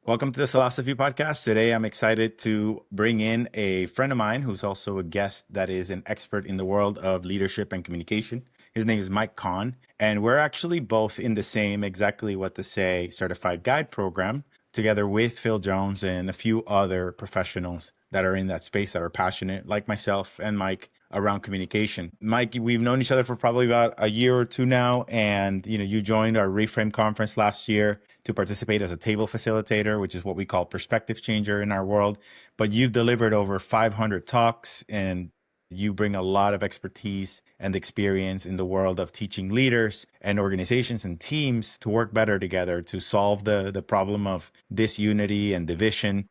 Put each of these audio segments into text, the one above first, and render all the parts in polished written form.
Welcome to the Sellosophy podcast. Today, I'm excited to bring in a friend of mine who's also a guest that is an expert in the world of leadership and communication. His name is Mike Conn, and we're actually both in the same Exactly What to Say certified guide program, together with Phil Jones and a few other professionals that are in that space that are passionate, like myself and Mike, around communication. Mike, we've known each other for probably about a year or two now, and you joined our Reframe conference last year to participate as a table facilitator, which is what we call perspective changer in our world. But you've delivered over 500 talks, and you bring a lot of expertise and experience in the world of teaching leaders and organizations and teams to work better together to solve the problem of disunity and division.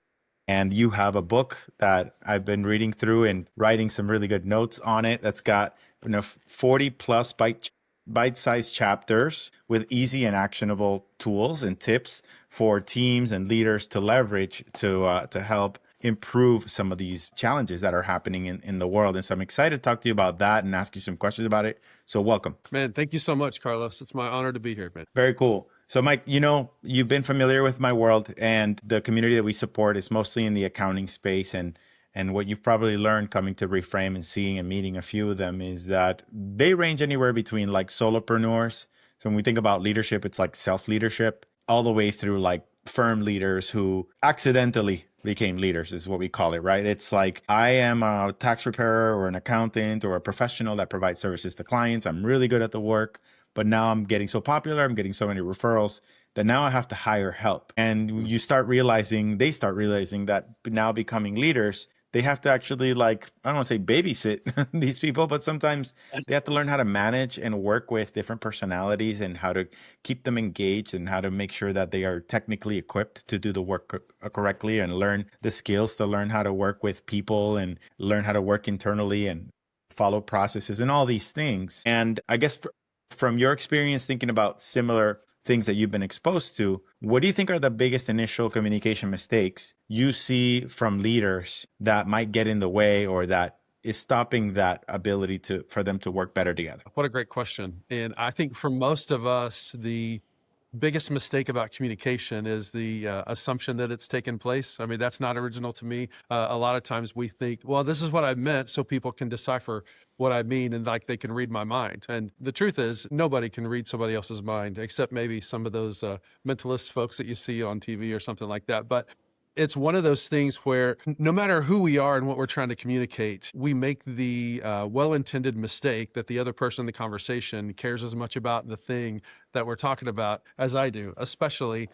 And you have a book that I've been reading through and writing some really good notes on it that's got 40 plus bite-sized chapters with easy and actionable tools and tips for teams and leaders to leverage to help improve some of these challenges that are happening in the world. And so I'm excited to talk to you about that and ask you some questions about it. So welcome. Man, thank you so much, Carlos. It's my honor to be here, man. Very cool. So Mike, you've been familiar with my world, and the community that we support is mostly in the accounting space. And what you've probably learned coming to Reframe and seeing and meeting a few of them is that they range anywhere between like solopreneurs. So when we think about leadership, it's like self-leadership all the way through like firm leaders who accidentally became leaders is what we call it, right? It's like I am a tax preparer or an accountant or a professional that provides services to clients. I'm really good at the work, but now I'm getting so popular, I'm getting so many referrals that now I have to hire help. And they start realizing that now becoming leaders, they have to actually I don't want to say babysit these people, but sometimes they have to learn how to manage and work with different personalities and how to keep them engaged and how to make sure that they are technically equipped to do the work correctly and learn the skills to learn how to work with people and learn how to work internally and follow processes and all these things. And I guess from your experience thinking about similar things that you've been exposed to, what do you think are the biggest initial communication mistakes you see from leaders that might get in the way or that is stopping that ability for them to work better together? What a great question. And I think for most of us, the biggest mistake about communication is the assumption that it's taken place. I mean, that's not original to me. A lot of times we think, well, this is what I meant so people can decipher what I mean and like they can read my mind. And the truth is nobody can read somebody else's mind except maybe some of those mentalist folks that you see on TV or something like that. But it's one of those things where no matter who we are and what we're trying to communicate, we make the well-intended mistake that the other person in the conversation cares as much about the thing that we're talking about as I do, especially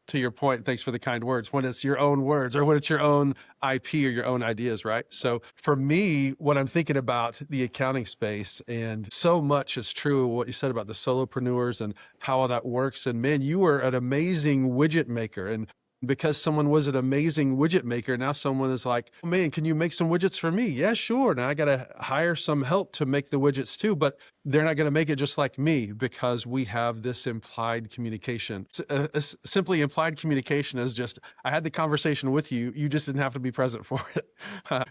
to your point, thanks for the kind words, when it's your own words or when it's your own IP or your own ideas, right? So for me, when I'm thinking about the accounting space, and so much is true what you said about the solopreneurs and how all that works. And man, you were an amazing widget maker. And because someone was an amazing widget maker, now someone is like, oh, man, can you make some widgets for me? Yeah, sure. Now I got to hire some help to make the widgets too, but they're not going to make it just like me because we have this implied communication. Simply implied communication is just, I had the conversation with you, you just didn't have to be present for it.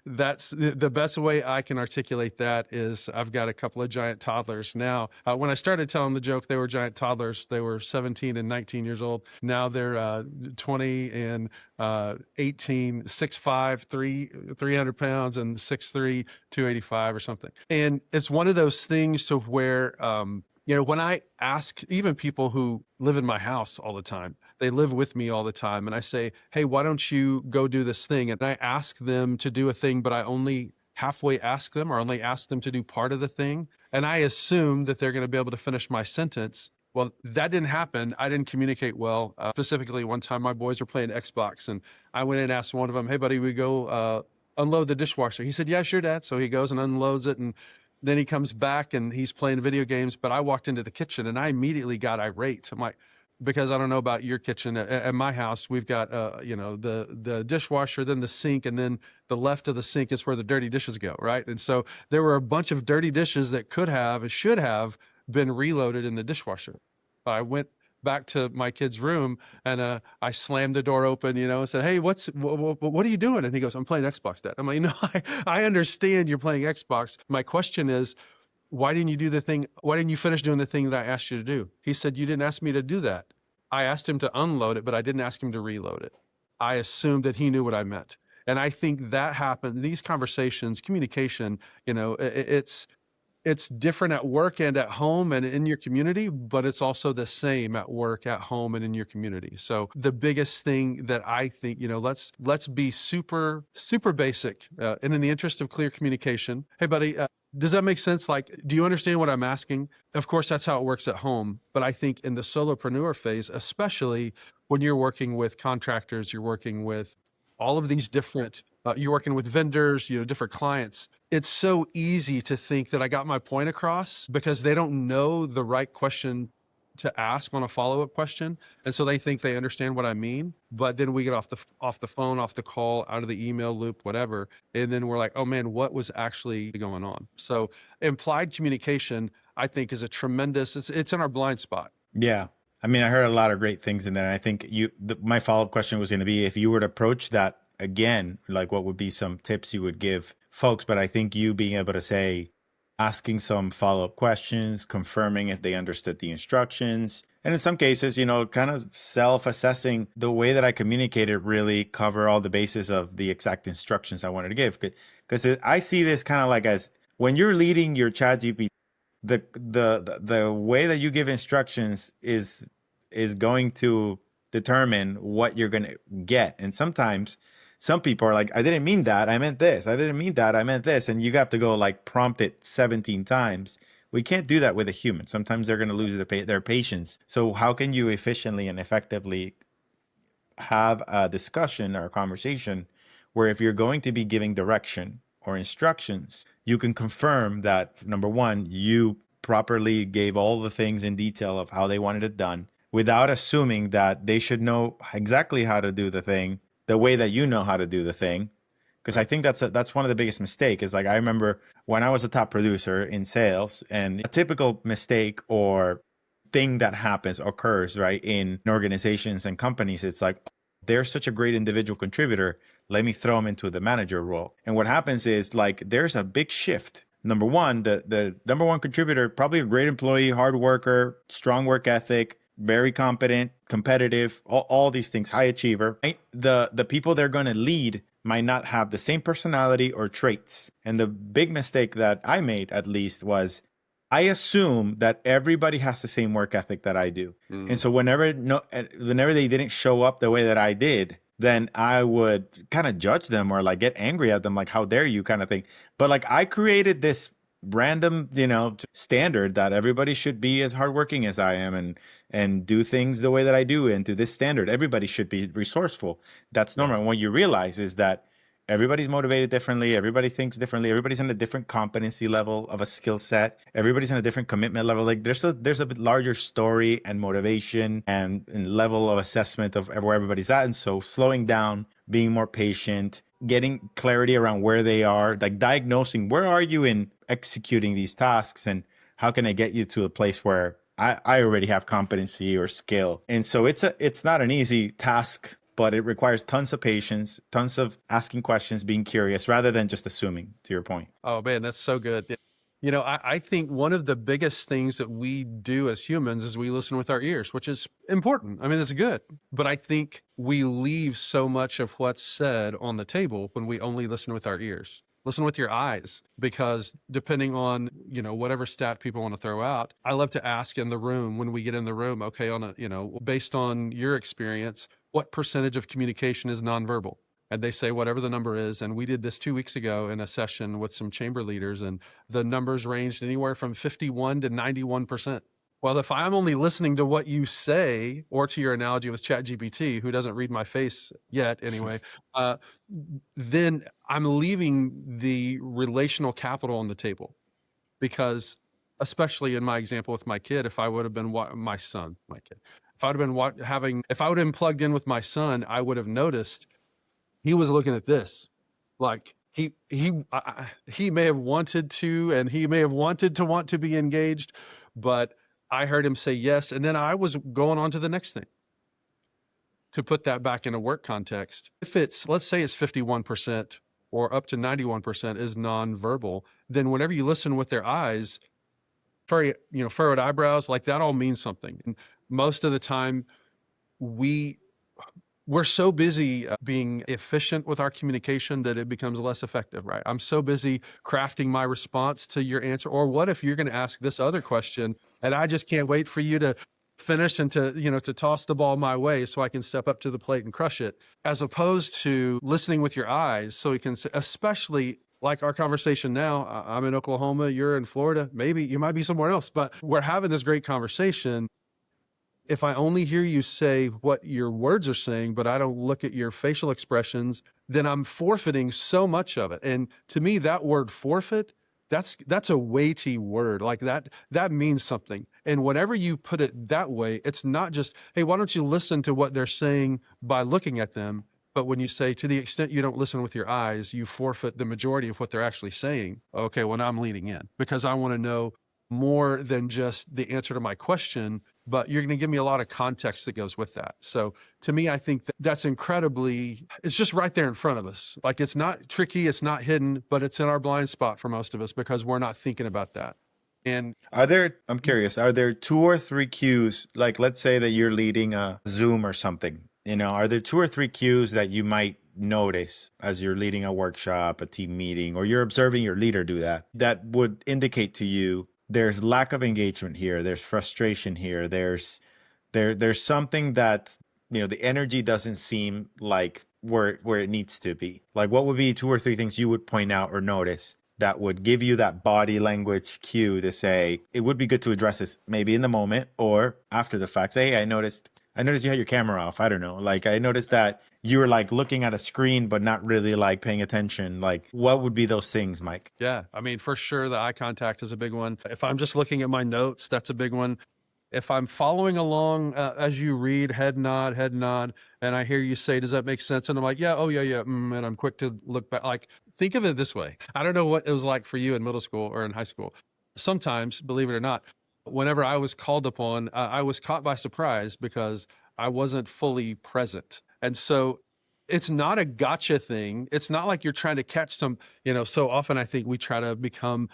That's the best way I can articulate that is I've got a couple of giant toddlers now. When I started telling the joke, they were giant toddlers. They were 17 and 19 years old. Now they're 20 and 18, 6'5", 300 pounds, and 6'3", 285 or something. And it's one of those things to where, when I ask even people who live in my house all the time, they live with me all the time, and I say, hey, why don't you go do this thing? And I ask them to do a thing, but I only halfway ask them or only ask them to do part of the thing. And I assume that they're going to be able to finish my sentence. Well, that didn't happen. I didn't communicate well. Specifically, one time my boys were playing Xbox, and I went in and asked one of them, hey, buddy, we go unload the dishwasher. He said, yeah, sure, Dad. So he goes and unloads it, and then he comes back and he's playing video games. But I walked into the kitchen, and I immediately got irate. I'm like, because I don't know about your kitchen. At my house, we've got, the dishwasher, then the sink, and then the left of the sink is where the dirty dishes go, right? And so there were a bunch of dirty dishes that could have and should have been reloaded in the dishwasher. I went back to my kid's room and I slammed the door open, and said, hey, what are you doing? And he goes, I'm playing Xbox, Dad. I'm like, I understand you're playing Xbox. My question is, why didn't you do the thing? Why didn't you finish doing the thing that I asked you to do? He said, you didn't ask me to do that. I asked him to unload it, but I didn't ask him to reload it. I assumed that he knew what I meant. And I think that happened. These conversations, communication, it's different at work and at home and in your community, but it's also the same at work, at home, and in your community. So the biggest thing that I think, let's be super, super basic. And in the interest of clear communication, hey, buddy, does that make sense? Like, do you understand what I'm asking? Of course, that's how it works at home. But I think in the solopreneur phase, especially when you're working with contractors, you're working with all of these different, you're working with vendors, different clients. It's so easy to think that I got my point across because they don't know the right question to ask on a follow-up question. And so they think they understand what I mean, but then we get off the phone, off the call, out of the email loop, whatever. And then we're like, oh man, what was actually going on? So implied communication, I think, is a tremendous, it's in our blind spot. Yeah. I mean, I heard a lot of great things in there. I think my follow-up question was going to be, if you were to approach that again, like what would be some tips you would give folks? But I think you being able to say, asking some follow-up questions, confirming if they understood the instructions, and in some cases, kind of self-assessing the way that I communicated really cover all the bases of the exact instructions I wanted to give. Because I see this kind of like as when you're leading your ChatGPT, the way that you give instructions is going to determine what you're going to get. And sometimes some people are like, I didn't mean that, I meant this. I didn't mean that, I meant this. And you have to go like prompt it 17 times. We can't do that with a human. Sometimes they're going to lose their patience. So how can you efficiently and effectively have a discussion or a conversation where if you're going to be giving direction or instructions, you can confirm that, number one, you properly gave all the things in detail of how they wanted it done without assuming that they should know exactly how to do the thing the way that you know how to do the thing. Because I think that's one of the biggest mistakes. Is like, I remember when I was a top producer in sales, and a typical mistake or thing that occurs right in organizations and companies, it's like, they're such a great individual contributor, let me throw them into the manager role. And what happens is, like, there's a big shift. Number one, the number one contributor, probably a great employee, hard worker, strong work ethic, very competent, competitive, all these things, high achiever. Right? The people they're going to lead might not have the same personality or traits. And the big mistake that I made, at least, was I assume that everybody has the same work ethic that I do. And so whenever they didn't show up the way that I did, then I would kind of judge them or like get angry at them, like, how dare you, kind of thing. But like, I created this random, standard that everybody should be as hardworking as I am and do things the way that I do. And to this standard, everybody should be resourceful. That's normal. And what you realize is that everybody's motivated differently. Everybody thinks differently. Everybody's in a different competency level of a skill set. Everybody's in a different commitment level. Like there's a bit larger story and motivation and level of assessment of where everybody's at. And so slowing down, being more patient, getting clarity around where they are, like diagnosing where are you in executing these tasks and how can I get you to a place where I already have competency or skill. And so it's not an easy task, but it requires tons of patience, tons of asking questions, being curious, rather than just assuming, to your point. Oh man, that's so good. I think one of the biggest things that we do as humans is we listen with our ears, which is important. I mean, it's good. But I think we leave so much of what's said on the table when we only listen with our ears. Listen with your eyes, because depending on, whatever stat people want to throw out, I love to ask in the room when we get in the room, okay, based on your experience, what percentage of communication is nonverbal? And they say whatever the number is. And we did this 2 weeks ago in a session with some chamber leaders, and the numbers ranged anywhere from 51 to 91%. Well, if I'm only listening to what you say, or to your analogy with ChatGPT, who doesn't read my face yet anyway, then I'm leaving the relational capital on the table. Because especially in my example with my kid, if I would have been my kid, if I would have been plugged in with my son, I would have noticed he was looking at this. Like he may have wanted to, and he may have wanted to be engaged, but I heard him say yes. And then I was going on to the next thing. To put that back in a work context, if let's say it's 51% or up to 91% is nonverbal, then whenever you listen with their eyes, furrowed eyebrows, like that all means something. And most of the time, we're so busy being efficient with our communication that it becomes less effective, right? I'm so busy crafting my response to your answer. Or what if you're going to ask this other question and I just can't wait for you to finish and to toss the ball my way so I can step up to the plate and crush it, as opposed to listening with your eyes so you can, especially like our conversation now. I'm in Oklahoma, you're in Florida, maybe you might be somewhere else, but we're having this great conversation. If I only hear you say what your words are saying, but I don't look at your facial expressions, then I'm forfeiting so much of it. And to me, that word forfeit, that's a weighty word. Like that means something. And whenever you put it that way, it's not just, hey, why don't you listen to what they're saying by looking at them? But when you say, to the extent you don't listen with your eyes, you forfeit the majority of what they're actually saying. Okay, well, now I'm leaning in because I want to know more than just the answer to my question, but you're going to give me a lot of context that goes with that. So to me, I think that's incredibly, it's just right there in front of us. Like, it's not tricky, it's not hidden, but it's in our blind spot for most of us because we're not thinking about that. And I'm curious, are there 2 or 3 cues, like let's say that you're leading a Zoom or something, are there 2 or 3 cues that you might notice as you're leading a workshop, a team meeting, or you're observing your leader do that would indicate to you there's lack of engagement here, there's frustration here, there's something that the energy doesn't seem like where it needs to be? Like, what would be 2 or 3 things you would point out or notice that would give you that body language cue to say it would be good to address this maybe in the moment or after the fact? Say, hey, I noticed you had your camera off. I don't know. Like, I noticed that you were like looking at a screen, but not really like paying attention. Like, what would be those things, Mike? yeah, I mean, for sure, the eye contact is a big one. If I'm just looking at my notes, that's a big one. If I'm following along as you read, head nod, and I hear you say, does that make sense? And I'm like, yeah, oh, yeah. And I'm quick to look back. Like, think of it this way. I don't know what it was like for you in middle school or in high school. Sometimes, believe it or not, whenever I was called upon, I was caught by surprise because I wasn't fully present. And so it's not a gotcha thing. It's not like you're trying to catch some, so often I think we try to become,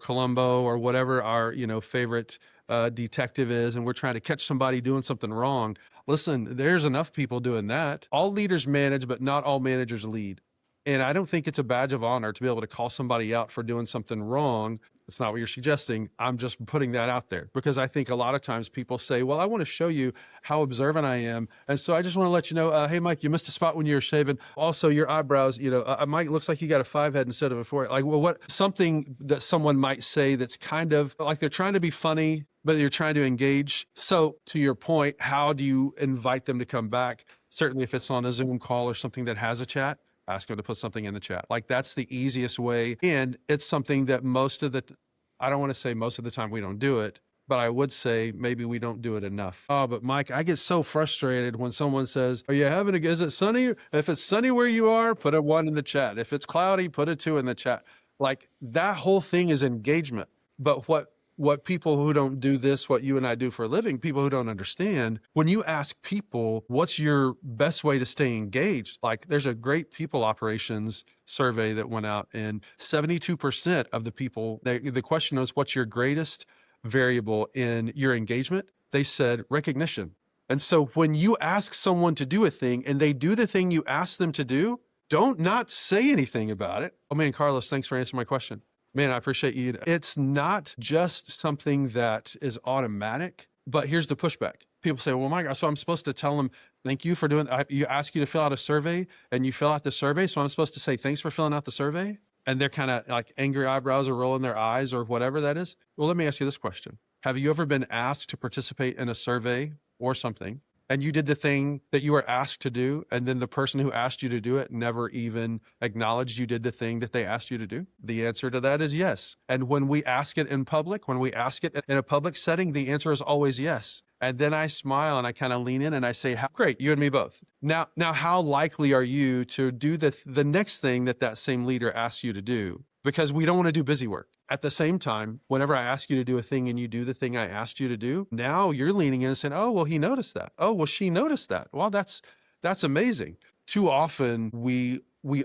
Columbo or whatever our, favorite detective is, and we're trying to catch somebody doing something wrong. Listen, there's enough people doing that. All leaders manage, but not all managers lead. And I don't think it's a badge of honor to be able to call somebody out for doing something wrong. It's not what you're suggesting. I'm just putting that out there because I think a lot of times people say, well, I want to show you how observant I am. And so I just want to let you know, hey, Mike, you missed a spot when you were shaving. Also, your eyebrows, Mike, looks like you got a 5 head instead of a 4. Like, well, something that someone might say that's kind of like they're trying to be funny, but you're trying to engage. So to your point, how do you invite them to come back? Certainly if it's on a Zoom call or something that has a chat, ask them to put something in the chat. Like, that's the easiest way. And it's something that I don't want to say most of the time we don't do it, but I would say maybe we don't do it enough. Oh, but Mike, I get so frustrated when someone says, is it sunny? If it's sunny where you are, put a 1 in the chat. If it's cloudy, put a 2 in the chat. Like, that whole thing is engagement. But what people who don't do this, what you and I do for a living, people who don't understand, when you ask people, what's your best way to stay engaged? Like, there's a great people operations survey that went out, and 72% of the people, the question was, what's your greatest variable in your engagement? They said recognition. And so when you ask someone to do a thing and they do the thing you ask them to do, don't not say anything about it. Oh man, Carlos, thanks for answering my question. Man, I appreciate you. It's not just something that is automatic, but here's the pushback. People say, well, my God, so I'm supposed to tell them, thank you for doing, you ask you to fill out a survey and you fill out the survey. So I'm supposed to say, thanks for filling out the survey. And they're kind of like angry eyebrows or rolling their eyes or whatever that is. Well, let me ask you this question. Have you ever been asked to participate in a survey or something, and you did the thing that you were asked to do, and then the person who asked you to do it never even acknowledged you did the thing that they asked you to do? The answer to that is yes. And when we ask it in public, when we ask it in a public setting, the answer is always yes. And then I smile and I kind of lean in and I say, great, you and me both. Now, how likely are you to do the next thing that same leader asks you to do? Because we don't want to do busy work. At the same time, whenever I ask you to do a thing and you do the thing I asked you to do, now you're leaning in and saying, oh, well, he noticed that. Oh, well, she noticed that. Well, that's amazing. Too often we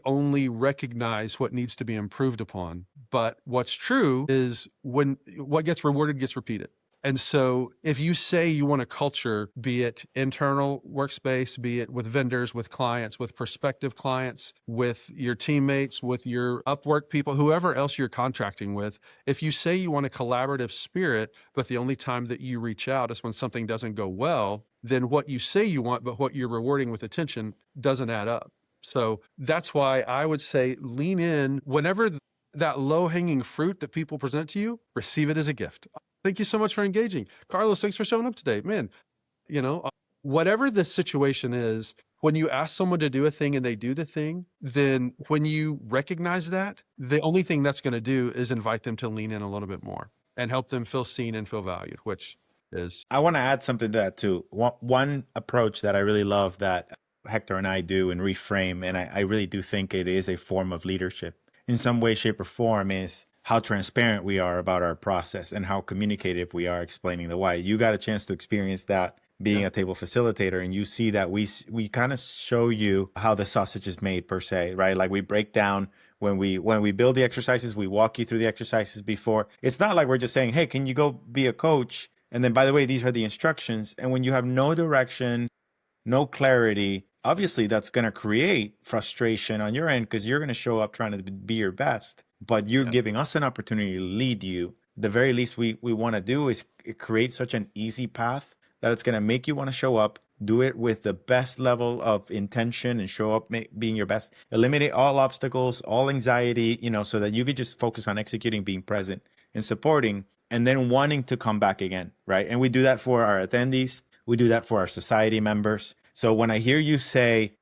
only recognize what needs to be improved upon. But what's true is when what gets rewarded gets repeated. And so if you say you want a culture, be it internal workspace, be it with vendors, with clients, with prospective clients, with your teammates, with your Upwork people, whoever else you're contracting with, if you say you want a collaborative spirit, but the only time that you reach out is when something doesn't go well, then what you say you want, but what you're rewarding with attention doesn't add up. So that's why I would say lean in whenever that low hanging fruit that people present to you, receive it as a gift. Thank you so much for engaging. Carlos, thanks for showing up today. Man, whatever the situation is, when you ask someone to do a thing and they do the thing, then when you recognize that, the only thing that's going to do is invite them to lean in a little bit more and help them feel seen and feel valued, which is. I want to add something to that too. One approach that I really love that Hector and I do and reframe, and I really do think it is a form of leadership in some way, shape, or form, is how transparent we are about our process and how communicative we are explaining the why. You got a chance to experience that being a table facilitator, and you see that we kind of show you how the sausage is made per se, right? Like we break down when we build the exercises, we walk you through the exercises before. It's not like we're just saying, hey, can you go be a coach? And then, by the way, these are the instructions. And when you have no direction, no clarity, obviously that's going to create frustration on your end because you're going to show up trying to be your best, but you're giving us an opportunity to lead you. The very least we want to do is create such an easy path that it's going to make you want to show up, do it with the best level of intention and show up being your best, eliminate all obstacles, all anxiety, so that you could just focus on executing, being present and supporting, and then wanting to come back again, right? And we do that for our attendees. We do that for our society members. So when I hear you say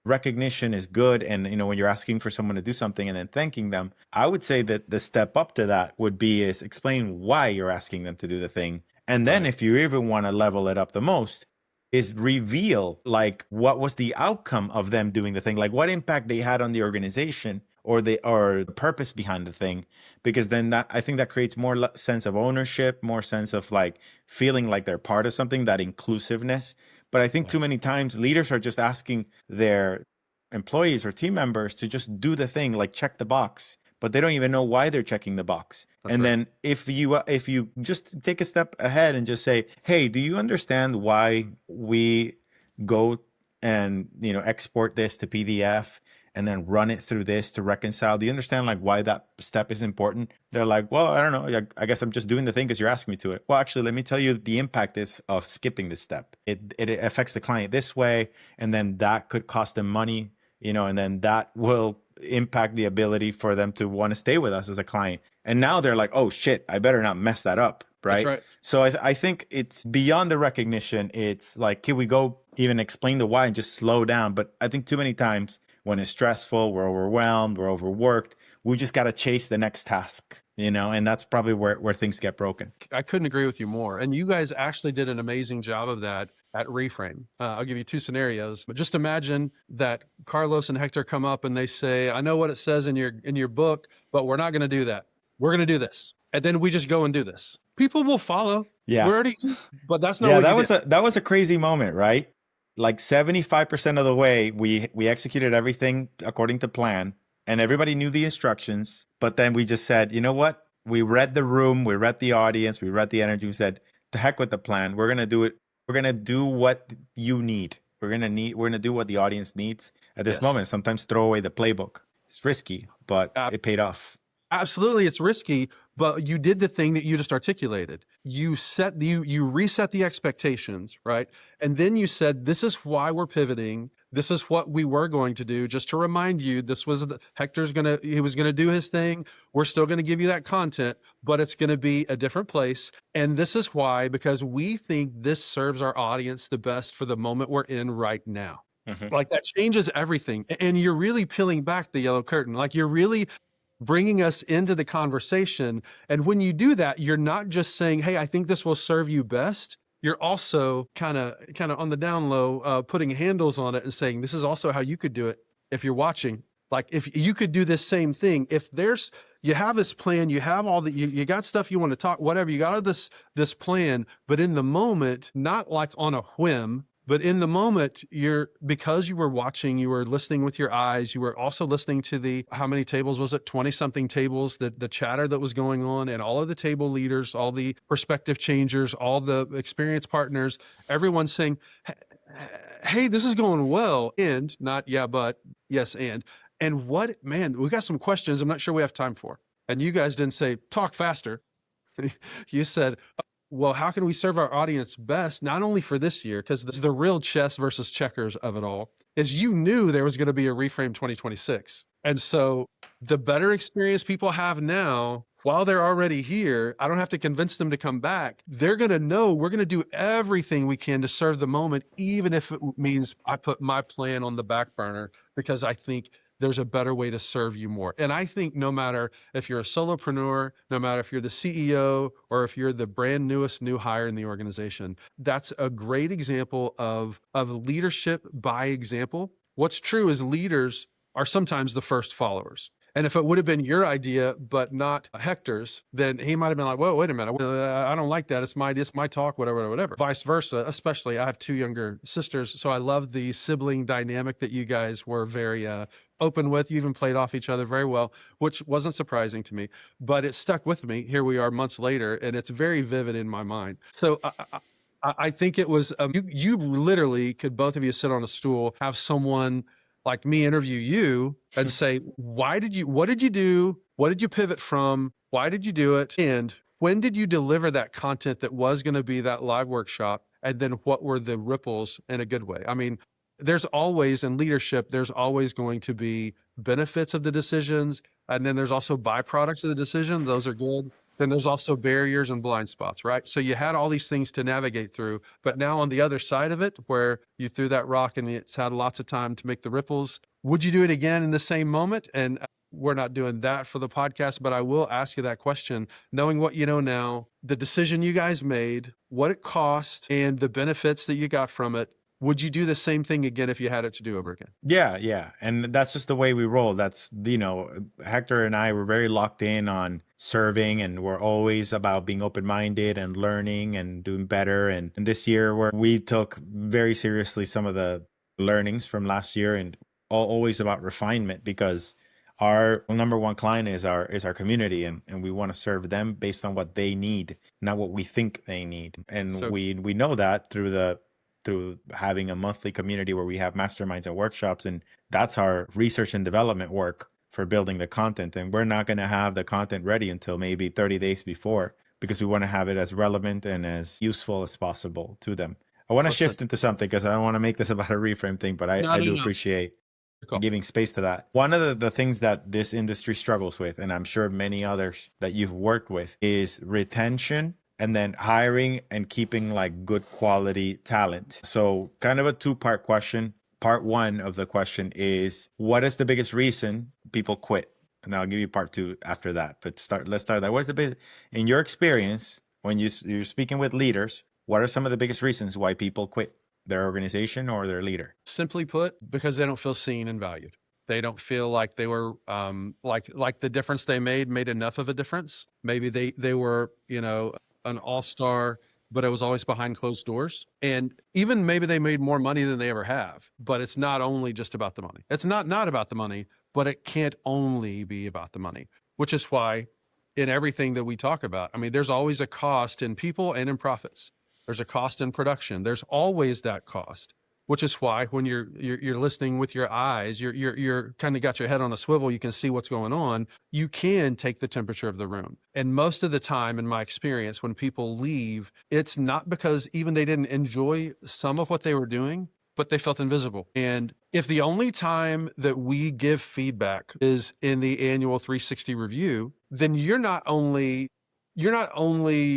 recognition is good, and when you're asking for someone to do something and then thanking them, I would say that the step up to that would be is explain why you're asking them to do the thing. And then if you even want to level it up the most, is reveal like what was the outcome of them doing the thing, like what impact they had on the organization or the purpose behind the thing, because then I think that creates more sense of ownership, more sense of like feeling like they're part of something, that inclusiveness. But I think too many times leaders are just asking their employees or team members to just do the thing, like check the box, but they don't even know why they're checking the box. That's right. Then if you just take a step ahead and just say, hey, do you understand why we go and export this to PDF and then run it through this to reconcile? Do you understand like why that step is important? They're like, well, I don't know. I guess I'm just doing the thing because you're asking me to it. Well, actually, let me tell you the impact is of skipping this step. It affects the client this way, and then that could cost them money, and then that will impact the ability for them to want to stay with us as a client. And now they're like, oh shit, I better not mess that up. Right. That's right. So I think it's beyond the recognition. It's like, can we go even explain the why and just slow down? But I think too many times when it's stressful, we're overwhelmed, we're overworked, we just got to chase the next task, and that's probably where things get broken. I couldn't agree with you more. And you guys actually did an amazing job of that at Reframe. I'll give you two scenarios, but just imagine that Carlos and Hector come up and they say, I know what it says in your book, but we're not going to do that. We're going to do this. And then we just go and do this. People will follow. Yeah. But that's not what that was a crazy moment, right? Like 75% of the way we executed everything according to plan, and everybody knew the instructions, but then we just said, you know what? We read the room, we read the audience, we read the energy, we said, the heck with the plan. We're going to do it. We're going to do what you need. We're going to do what the audience needs at this moment. Sometimes throw away the playbook. It's risky, but it paid off. Absolutely. It's risky, but you did the thing that you just articulated. You reset the expectations, right? And then you said, this is why we're pivoting. This is what we were going to do. Just to remind you, this was he was going to do his thing. We're still going to give you that content, but it's going to be a different place. And this is why, because we think this serves our audience the best for the moment we're in right now. Mm-hmm. Like that changes everything. And you're really peeling back the yellow curtain. Like you're really bringing us into the conversation. And when you do that, you're not just saying, hey, I think this will serve you best. You're also kind of on the down low, putting handles on it and saying, this is also how you could do it if you're watching. Like if you could do this same thing, if you have this plan, you have all you got stuff you want to talk, whatever, you got this plan, but in the moment, not like on a whim, But in the moment, because you were watching, you were listening with your eyes, you were also listening to how many tables was it? 20 something tables, the chatter that was going on, and all of the table leaders, all the perspective changers, all the experienced partners, everyone saying, hey, this is going well. And not, yeah, but yes. And what, man, we got some questions I'm not sure we have time for. And you guys didn't say, talk faster. You said, well, how can we serve our audience best, not only for this year, because the real chess versus checkers of it all is you knew there was going to be a Reframe 2026. And so the better experience people have now, while they're already here, I don't have to convince them to come back. They're going to know we're going to do everything we can to serve the moment, even if it means I put my plan on the back burner, because I think there's a better way to serve you more. And I think no matter if you're a solopreneur, no matter if you're the CEO, or if you're the brand newest new hire in the organization, that's a great example of leadership by example. What's true is leaders are sometimes the first followers. And if it would have been your idea, but not Hector's, then he might have been like, whoa, wait a minute. I don't like that. It's my talk, whatever. Vice versa, especially I have 2 younger sisters. So I love the sibling dynamic that you guys were very open with. You even played off each other very well, which wasn't surprising to me, but it stuck with me. Here we are months later, and it's very vivid in my mind. So I think it was, you literally could, both of you sit on a stool, have someone like me interview you and say, what did you do? What did you pivot from? Why did you do it? And when did you deliver that content that was going to be that live workshop? And then what were the ripples in a good way? I mean, there's always, in leadership, there's always going to be benefits of the decisions. And then there's also byproducts of the decision. Those are good. Then there's also barriers and blind spots, right? So you had all these things to navigate through, but now on the other side of it, where you threw that rock and it's had lots of time to make the ripples, would you do it again in the same moment? And we're not doing that for the podcast, but I will ask you that question, knowing what you know now, the decision you guys made, what it cost, and the benefits that you got from it. Would you do the same thing again if you had it to do over again? Yeah. And that's just the way we roll. That's, Hector and I were very locked in on serving, and we're always about being open-minded and learning and doing better. And this year, where we took very seriously some of the learnings from last year, and always about refinement, because our number one client is our community, and we want to serve them based on what they need, not what we think they need. And so we know that through having a monthly community where we have masterminds and workshops, and that's our research and development work for building the content. And we're not going to have the content ready until maybe 30 days before, because we want to have it as relevant and as useful as possible to them. I want to shift into something, because I don't want to make this about a reframe thing, but I do appreciate giving space to that. One of the things that this industry struggles with, and I'm sure many others that you've worked with, is retention, and then hiring and keeping like good quality talent. So kind of a 2-part question. Part 1 of the question is, what is the biggest reason people quit? And I'll give you part 2 after that. But let's start that. What is the biggest, in your experience, when you're speaking with leaders, what are some of the biggest reasons why people quit their organization or their leader? Simply put, because they don't feel seen and valued. They don't feel like they were like the difference they made enough of a difference. Maybe they were, an all-star, but it was always behind closed doors. And even maybe they made more money than they ever have, but it's not only just about the money. It's not about the money, but it can't only be about the money, which is why in everything that we talk about, I mean, there's always a cost in people and in profits. There's a cost in production. There's always that cost, which is why when you're listening with your eyes, you're kind of got your head on a swivel. You can see what's going on. You can take the temperature of the room. And most of the time, in my experience, when people leave, it's not because even they didn't enjoy some of what they were doing, but they felt invisible. And if the only time that we give feedback is in the annual 360 review, then you're not only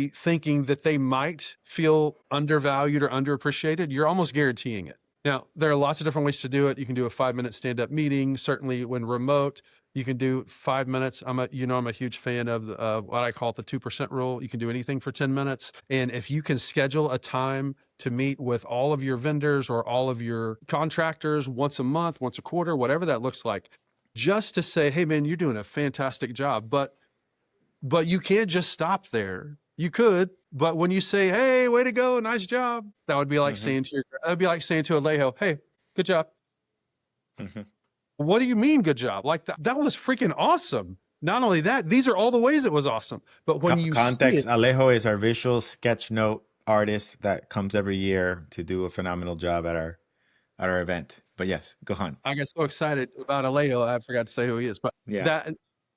thinking that they might feel undervalued or underappreciated, you're almost guaranteeing it. Now, there are lots of different ways to do it. You can do a 5-minute stand-up meeting. Certainly when remote, you can do 5 minutes. I'm a huge fan of what I call the 2% rule. You can do anything for 10 minutes. And if you can schedule a time to meet with all of your vendors or all of your contractors once a month, once a quarter, whatever that looks like, just to say, hey man, you're doing a fantastic job. But you can't just stop there. You could, but when you say, "Hey, way to go, nice job," that would be like Hmm. saying to that'd be like saying to Alejo, "Hey, good job." Hmm. What do you mean, good job? Like that was freaking awesome. Not only that, these are all the ways it was awesome. But when you see Context: it, Alejo is our visual sketch note artist that comes every year to do a phenomenal job at our event. But yes, go on. I get so excited about Alejo, I forgot to say who he is. But Yeah. that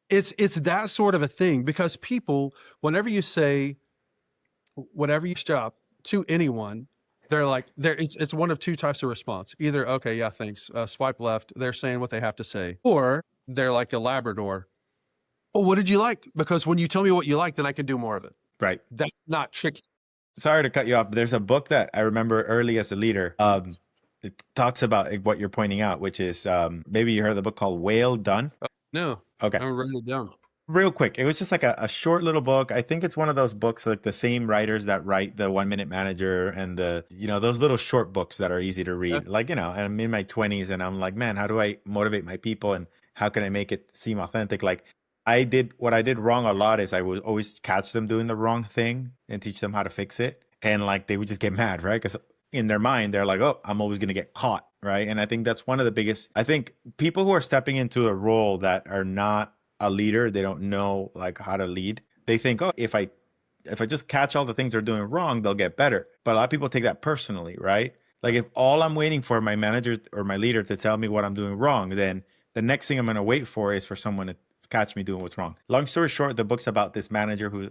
it's that sort of a thing because people, whenever you say whatever you job to anyone, they're like it's one of two types of response. Either okay, yeah, thanks, swipe left, they're saying what they have to say, or they're like a Labrador. Well, what did you like? Because when you tell me what you like, then I can do more of it. Right. That's not tricky. Sorry to cut you off, but there's a book that I remember early as a leader. It talks about what you're pointing out, which is maybe you heard of the book called Whale Done. No, Okay. I'm writing it down. Real quick, it was just like a short little book. I think it's one of those books like the same writers that write the 1 Minute Manager and those little short books that are easy to read. Yeah. Like, and I'm in my 20s and I'm like, man, how do I motivate my people and how can I make it seem authentic? Like what I did wrong a lot is I would always catch them doing the wrong thing and teach them how to fix it. And like they would just get mad, right? Because in their mind, they're like, oh, I'm always going to get caught, right? And I think that's one of the biggest, I think people who are stepping into a role that are not a leader, they don't know like how to lead. They think, oh, if I just catch all the things they're doing wrong, they'll get better. But a lot of people take that personally, right? Like if all I'm waiting for my manager or my leader to tell me what I'm doing wrong, then the next thing I'm going to wait for is for someone to catch me doing what's wrong. Long story short, the book's about this manager who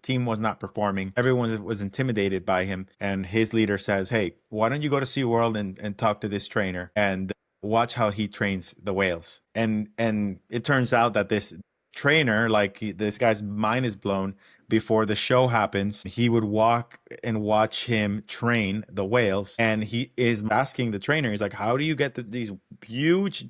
team was not performing. Everyone was intimidated by him. And his leader says, hey, why don't you go to SeaWorld and talk to this trainer and watch how he trains the whales. And it turns out that this trainer, this guy's mind is blown. Before the show happens, he would walk and watch him train the whales. And he is asking the trainer, he's like, how do you get these huge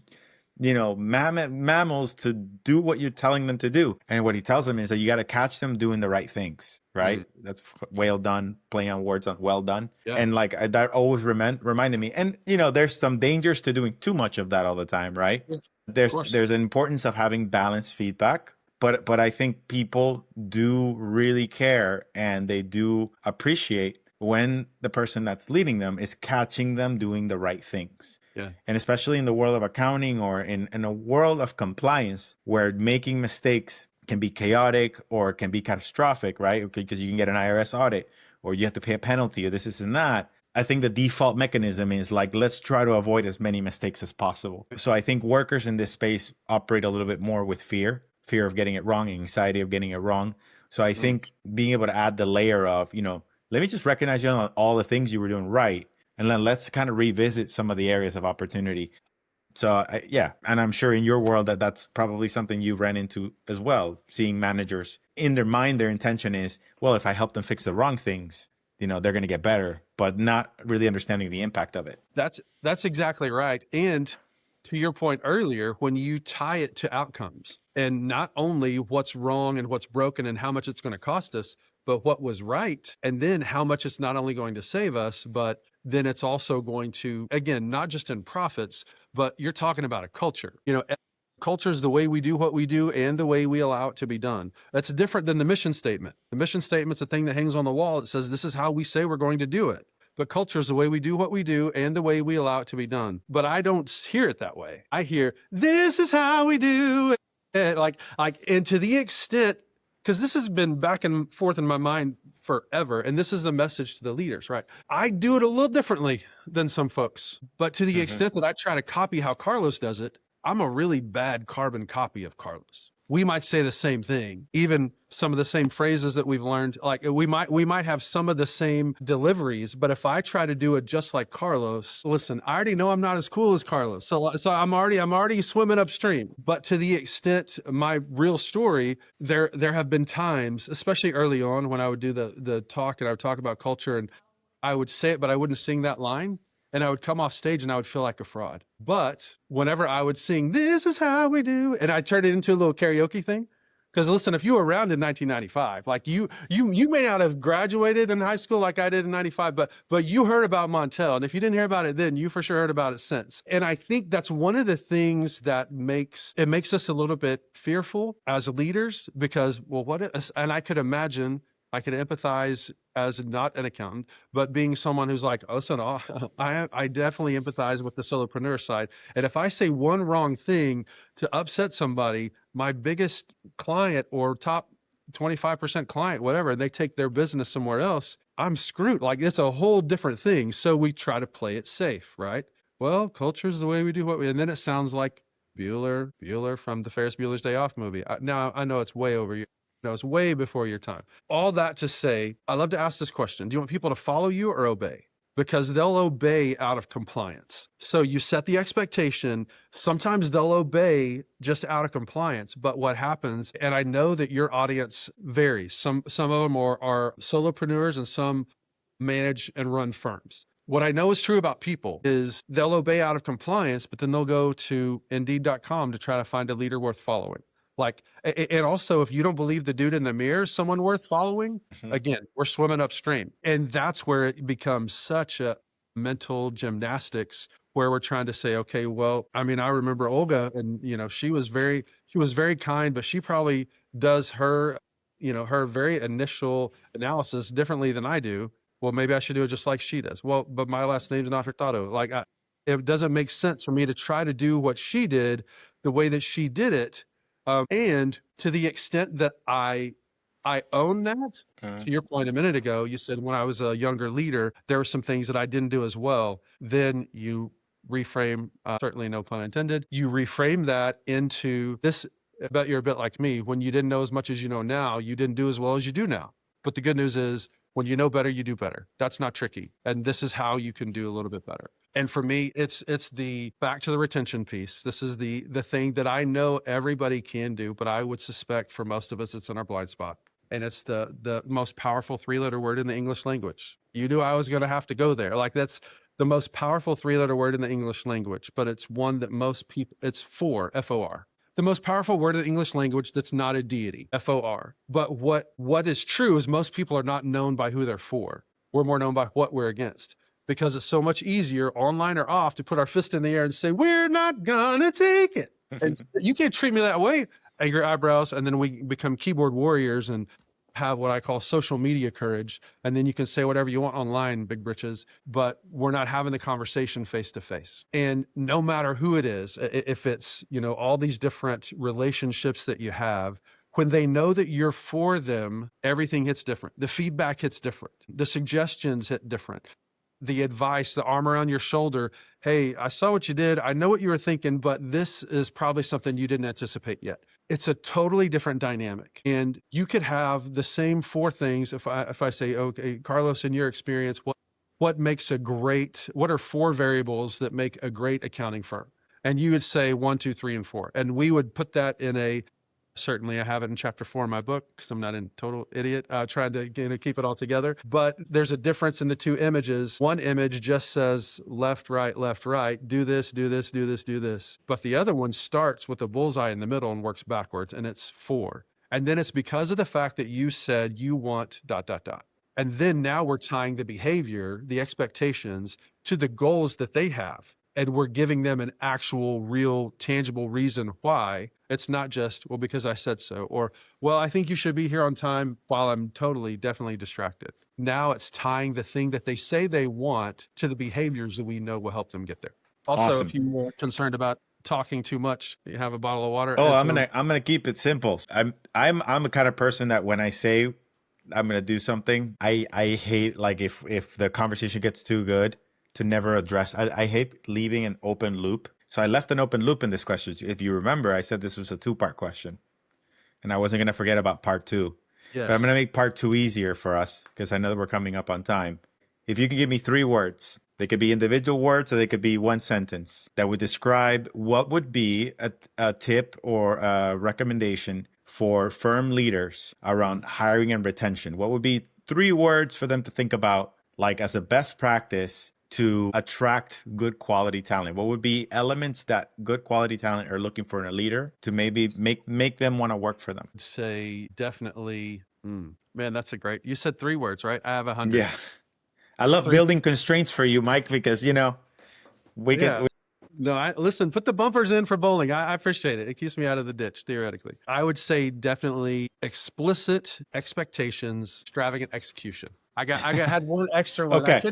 mammals to do what you're telling them to do? And what he tells them is that you got to catch them doing the right things, right? Mm. That's Whale Done, playing on words on well done. Yeah. And that always reminded me. And there's some dangers to doing too much of that all the time, right? There's an importance of having balanced feedback. But I think people do really care and they do appreciate when the person that's leading them is catching them doing the right things. Yeah. And especially in the world of accounting or in a world of compliance where making mistakes can be chaotic or can be catastrophic, right? Because you can get an IRS audit or you have to pay a penalty or this and that. I think the default mechanism is like, let's try to avoid as many mistakes as possible. So I think workers in this space operate a little bit more with fear of getting it wrong, anxiety of getting it wrong. So I think being able to add the layer of, let me just recognize you on all the things you were doing right. And then let's kind of revisit some of the areas of opportunity. So and I'm sure in your world that's probably something you've ran into as well, seeing managers in their mind, their intention is, well, if I help them fix the wrong things, they're going to get better, but not really understanding the impact of it. That's exactly right. And to your point earlier, when you tie it to outcomes and not only what's wrong and what's broken and how much it's going to cost us, but what was right, and then how much it's not only going to save us, but then it's also going to, again, not just in profits, but you're talking about a culture. Culture is the way we do what we do and the way we allow it to be done. That's different than the mission statement. The mission statement's a thing that hangs on the wall. It says, this is how we say we're going to do it. But culture is the way we do what we do and the way we allow it to be done. But I don't hear it that way. I hear, this is how we do it. And to the extent, because this has been back and forth in my mind forever, and this is the message to the leaders, right? I do it a little differently than some folks, but to the extent that I try to copy how Carlos does it, I'm a really bad carbon copy of Carlos. We might say the same thing, even some of the same phrases that we've learned. Like we might have some of the same deliveries, but if I try to do it just like Carlos, listen, I already know I'm not as cool as Carlos. So I'm already swimming upstream. But to the extent my real story, there have been times, especially early on when I would do the talk and I would talk about culture and I would say it, but I wouldn't sing that line. And I would come off stage and I would feel like a fraud. But whenever I would sing, this is how we do, and I turned it into a little karaoke thing. Because listen, if you were around in 1995, like you may not have graduated in high school like I did in 95, but you heard about Montel. And if you didn't hear about it then, you for sure heard about it since. And I think that's one of the things that makes us a little bit fearful as leaders because, well, and I could imagine I can empathize as not an accountant, but being someone who's like, oh, so no, I definitely empathize with the solopreneur side. And if I say one wrong thing to upset somebody, my biggest client or top 25% client, whatever, and they take their business somewhere else, I'm screwed. Like it's a whole different thing. So we try to play it safe, right? Well, culture is the way we do what we, and then it sounds like Bueller from the Ferris Bueller's Day Off movie. Now I know it's way over your, no, it's way before your time. All that to say, I love to ask this question. Do you want people to follow you or obey? Because they'll obey out of compliance. So you set the expectation. Sometimes they'll obey just out of compliance. But what happens, and I know that your audience varies. Some of them are solopreneurs and some manage and run firms. What I know is true about people is they'll obey out of compliance, but then they'll go to Indeed.com to try to find a leader worth following. Like, and also if you don't believe the dude in the mirror, someone worth following, again, we're swimming upstream. And that's where it becomes such a mental gymnastics where we're trying to say, okay, well, I mean, I remember Olga and, you know, she was very kind, but she probably does her, you know, her very initial analysis differently than I do. Well, maybe I should do it just like she does. Well, but my last name's not Hurtado. Like, it doesn't make sense for me to try to do what she did the way that she did it. And to the extent that I own that, to your point a minute ago, you said when I was a younger leader, there were some things that I didn't do as well. Then you reframe, certainly no pun intended, you reframe that into this. I bet you're a bit like me. When you didn't know as much as you know now, you didn't do as well as you do now. But the good news is when you know better, you do better. That's not tricky. And this is how you can do a little bit better. And for me, it's the back to the retention piece. This is the thing that I know everybody can do, but I would suspect for most of us, it's in our blind spot. And it's the most powerful 3-letter word in the English language. You knew I was going to have to go there. Like that's the most powerful 3-letter word in the English language, but it's one that most people, it's for, F-O-R. The most powerful word in the English language that's not a deity, F-O-R. But what is true is most people are not known by who they're for. We're more known by what we're against. Because it's so much easier, online or off, to put our fist in the air and say, we're not gonna take it. And you can't treat me that way. Angry eyebrows, and then we become keyboard warriors and have what I call social media courage. And then you can say whatever you want online, big britches, but we're not having the conversation face to face. And no matter who it is, if it's, you know, all these different relationships that you have, when they know that you're for them, everything hits different. The feedback hits different. The suggestions hit different. The advice, the arm around your shoulder. Hey, I saw what you did. I know what you were thinking, but this is probably something you didn't anticipate yet. It's a totally different dynamic. And you could have the same 4 things. If I say, okay, Carlos, in your experience, what are 4 variables that make a great accounting firm? And you would say 1, 2, 3, and 4. And we would put that in certainly I have it in chapter 4 in my book because I'm not a total idiot trying to keep it all together. But there's a difference in the 2 images. One image just says left, right, do this, do this, do this, do this. But the other one starts with a bullseye in the middle and works backwards, and it's 4. And then it's because of the fact that you said you want ... And then now we're tying the behavior, the expectations to the goals that they have. And we're giving them an actual, real, tangible reason why. It's not just, well, because I said so, or, well, I think you should be here on time while I'm definitely distracted. Now it's tying the thing that they say they want to the behaviors that we know will help them get there. Also, Awesome. if you're talking about talking too much, you have a bottle of water. Oh, I'm gonna keep it simple. I'm a kind of person that when I say I'm gonna do something, I hate, like, if the conversation gets too good, to never address. I hate leaving an open loop. So I left an open loop in this question. If you remember, I said this was a 2-part question, and I wasn't going to forget about part 2. Yes. But I'm going to make part 2 easier for us because I know that we're coming up on time. If you can give me 3 words, they could be individual words or they could be one sentence that would describe what would be a tip or a recommendation for firm leaders around hiring and retention. What would be 3 words for them to think about, like as a best practice to attract good quality talent? What would be elements that good quality talent are looking for in a leader to maybe make them want to work for them? I'd say definitely, man, that's a great, you said 3 words, right? I have 100. Yeah. I love building constraints for you, Mike, because, you know, we can No, listen, put the bumpers in for bowling. I appreciate it. It keeps me out of the ditch, theoretically. I would say definitely explicit expectations, extravagant execution. Had one extra one. Okay.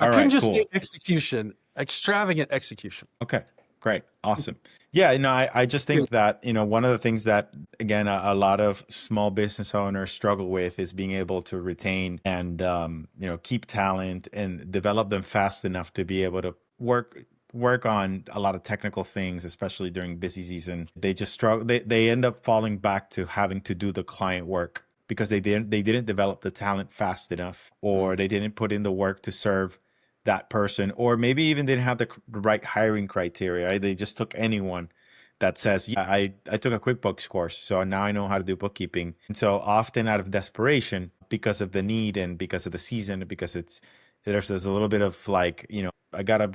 I All couldn't right, just say cool. execution, extravagant execution. Okay, great. Awesome. Yeah, I just think that, one of the things that, again, a lot of small business owners struggle with is being able to retain and, keep talent and develop them fast enough to be able to work on a lot of technical things, especially during busy season. They just struggle. They end up falling back to having to do the client work because they didn't develop the talent fast enough, or they didn't put in the work to serve that person, or maybe even didn't have the right hiring criteria. Right? They just took anyone that says, yeah, I took a QuickBooks course, so now I know how to do bookkeeping. And so often out of desperation, because of the need and because of the season, because there's a little bit of like, I gotta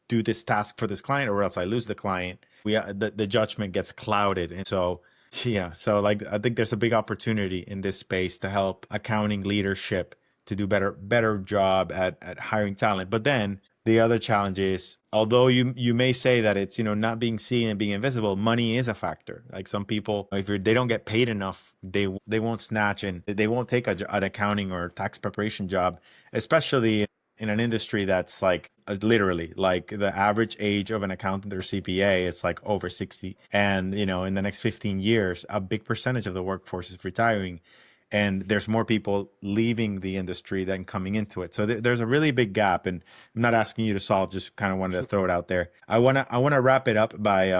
do this task for this client or else I lose the client. The judgment gets clouded. And so, yeah, so like I think there's a big opportunity in this space to help accounting leadership to do better job at hiring talent. But then the other challenge is, although you may say that it's not being seen and being invisible, money is a factor. Like some people, if they don't get paid enough, they won't snatch and they won't take an accounting or tax preparation job, especially in an industry that's like literally like the average age of an accountant or CPA, it's like over 60. And, in the next 15 years, a big percentage of the workforce is retiring. And there's more people leaving the industry than coming into it. So there's a really big gap. And I'm not asking you to solve, just kind of wanted to throw it out there. I wanna wrap it up by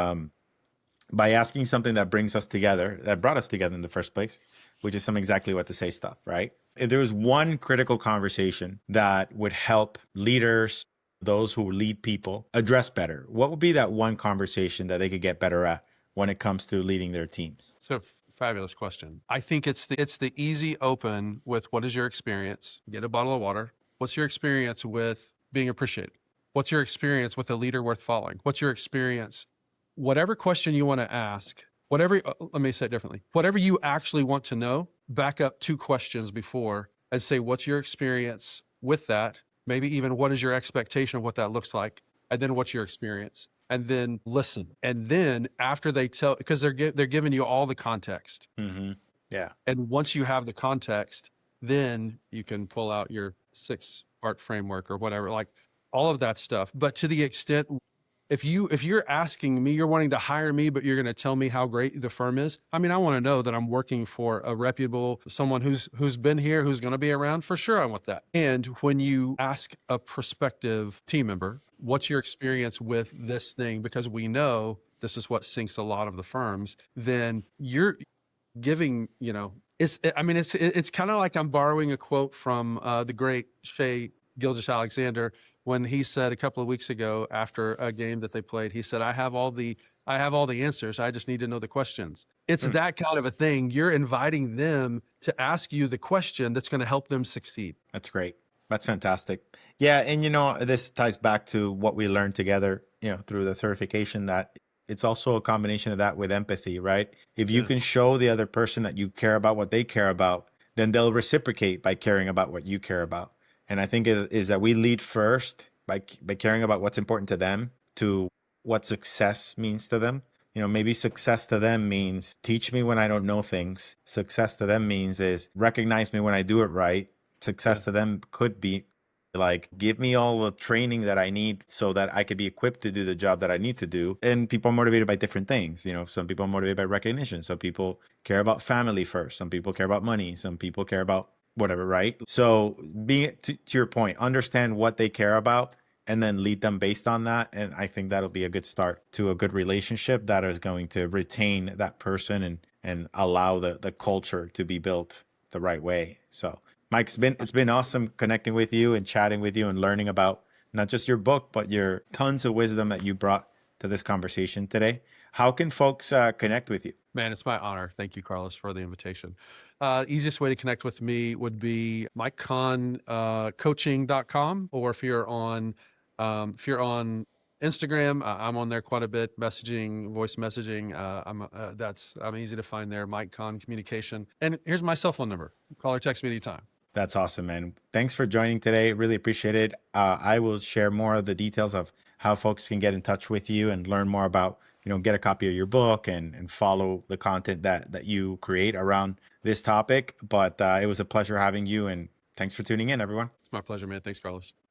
asking something that brings us together, that brought us together in the first place, which is some exactly what to say stuff, right? If there was one critical conversation that would help leaders, those who lead people, address better, what would be that one conversation that they could get better at when it comes to leading their teams? So fabulous question. I think it's the easy open with what is your experience? Get a bottle of water. What's your experience with being appreciated? What's your experience with a leader worth following? What's your experience? Whatever question you want to ask, let me say it differently. Whatever you actually want to know, back up 2 questions before and say, what's your experience with that? Maybe even what is your expectation of what that looks like? And then what's your experience? And then listen. And then after they tell, because they're giving you all the context. Mm-hmm. Yeah. And once you have the context, then you can pull out your 6-part framework or whatever, like all of that stuff. But to the extent, if you're asking me, you're wanting to hire me, but you're going to tell me how great the firm is. I mean, I want to know that I'm working for a reputable, someone who's been here, who's going to be around. For sure, I want that. And when you ask a prospective team member, what's your experience with this thing? Because we know this is what sinks a lot of the firms. Then you're giving, it's kind of like I'm borrowing a quote from the great Shea Gilgeous-Alexander when he said a couple of weeks ago after a game that they played, he said, I have all the answers. I just need to know the questions. It's that kind of a thing. You're inviting them to ask you the question that's going to help them succeed. That's great. That's fantastic. Yeah. And, this ties back to what we learned together, through the certification, that it's also a combination of that with empathy, right? If you can show the other person that you care about what they care about, then they'll reciprocate by caring about what you care about. And I think is that we lead first by caring about what's important to them, to what success means to them. Maybe success to them means teach me when I don't know things. Success to them means is recognize me when I do it right. Success to them could be like, give me all the training that I need so that I could be equipped to do the job that I need to do. And people are motivated by different things. Some people are motivated by recognition. Some people care about family first. Some people care about money. Some people care about whatever, right? So being to your point, understand what they care about and then lead them based on that. And I think that'll be a good start to a good relationship that is going to retain that person and allow the culture to be built the right way. So Mike, it's been awesome connecting with you and chatting with you and learning about not just your book, but your tons of wisdom that you brought to this conversation today. How can folks connect with you? Man, it's my honor. Thank you, Carlos, for the invitation. Easiest way to connect with me would be coaching.com, or if you're on Instagram, I'm on there quite a bit, messaging, voice messaging. I'm easy to find there. Mike Conn Communication, and here's my cell phone number. Call or text me anytime. That's awesome, man. Thanks for joining today. Really appreciate it. I will share more of the details of how folks can get in touch with you and learn more about, get a copy of your book and follow the content that you create around this topic. But it was a pleasure having you, and thanks for tuning in, everyone. It's my pleasure, man. Thanks, Carlos.